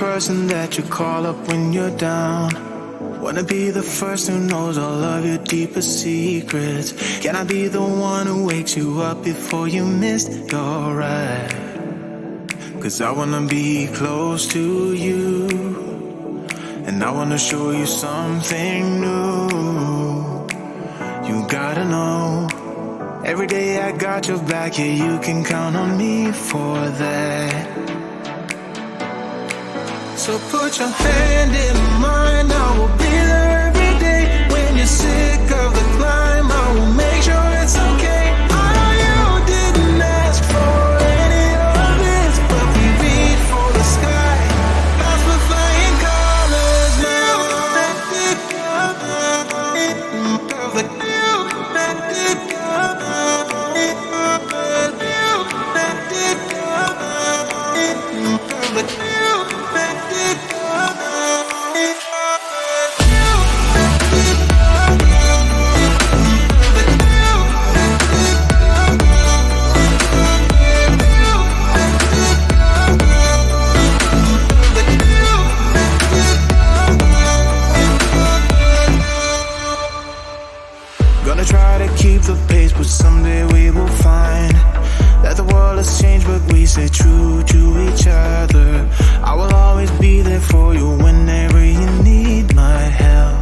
person that you call up when you're down. Wanna be the first who knows all of your deepest secrets. Can I be the one who wakes you up before you missed your ride? 'Cause I wanna be close to you, and I wanna show you something new. You gotta know, every day I got your back, yeah, you can count on me for that. So put your hand in mine, I will be there every day. When you're sick of the climb, I will make sure it's okay. I know you didn't ask for any of this, but we reach for the sky. That's for flying colors now. Gonna try to keep the pace, but someday we will find that the world has changed, but we stay true to each other. I will always be there for you whenever you need my help.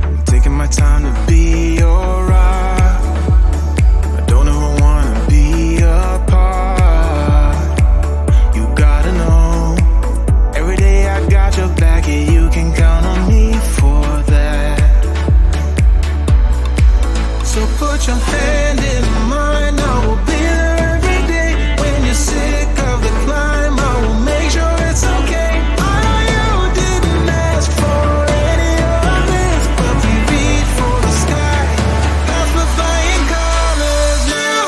I'm taking my time to be your rock. I don't ever wanna be apart. You gotta know, every day I got your back, yeah, you can count on me for that. So put your hand in mine, I will be there every day. When you're sick of the climb, I will make sure it's okay. I know you didn't ask for any of this, but we reach for the sky. That's for flying colors now.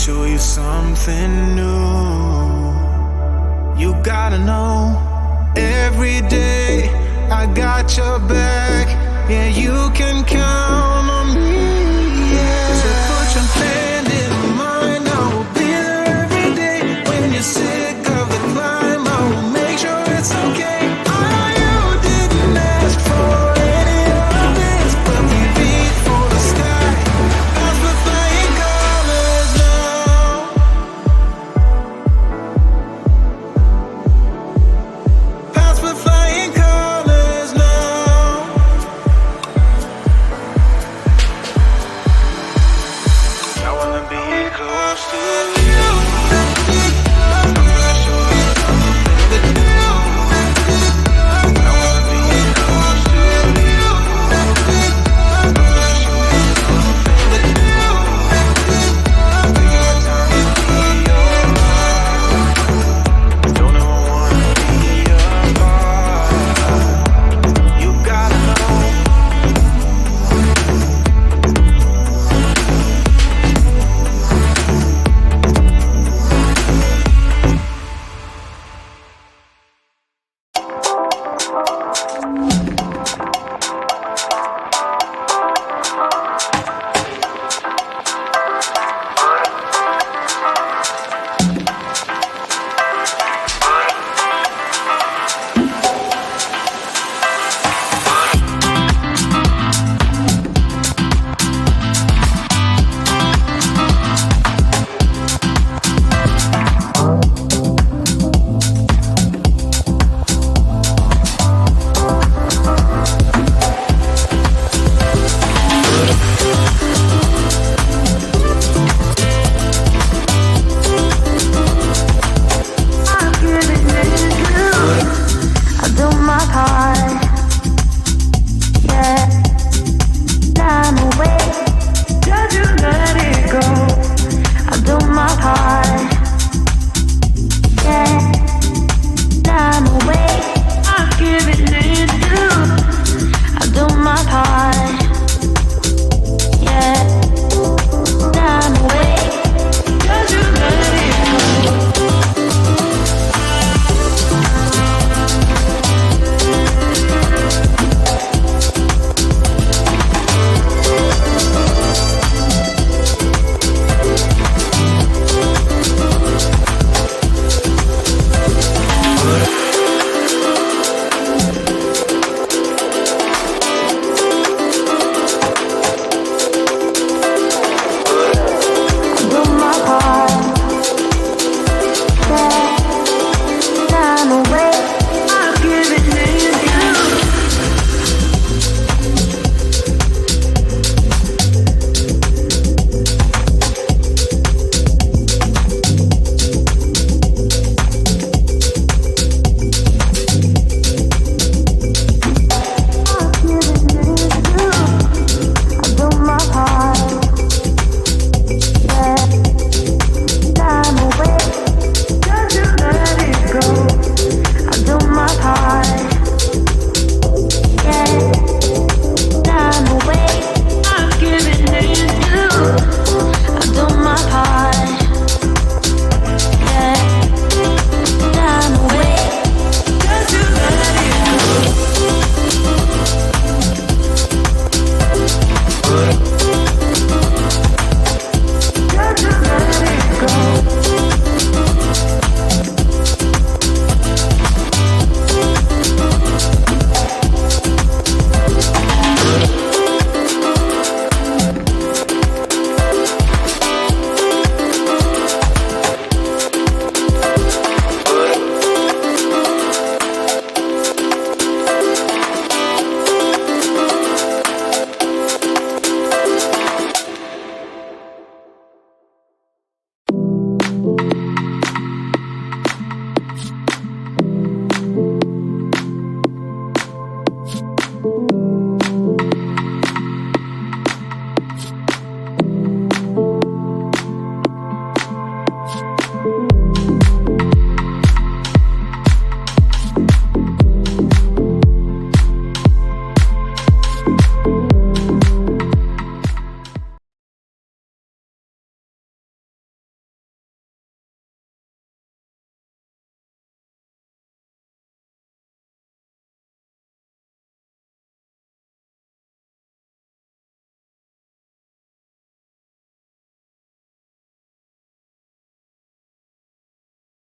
Show you something new. You gotta know, every day I got your back, yeah, you can count on me, yeah. So put your hand in mine, I will be there every day. When you're sick of the climb, I will make sure it's okay. I know you didn't ask for any of this, but we reach for the sky. That's for flying colors now. That's for flying colors now.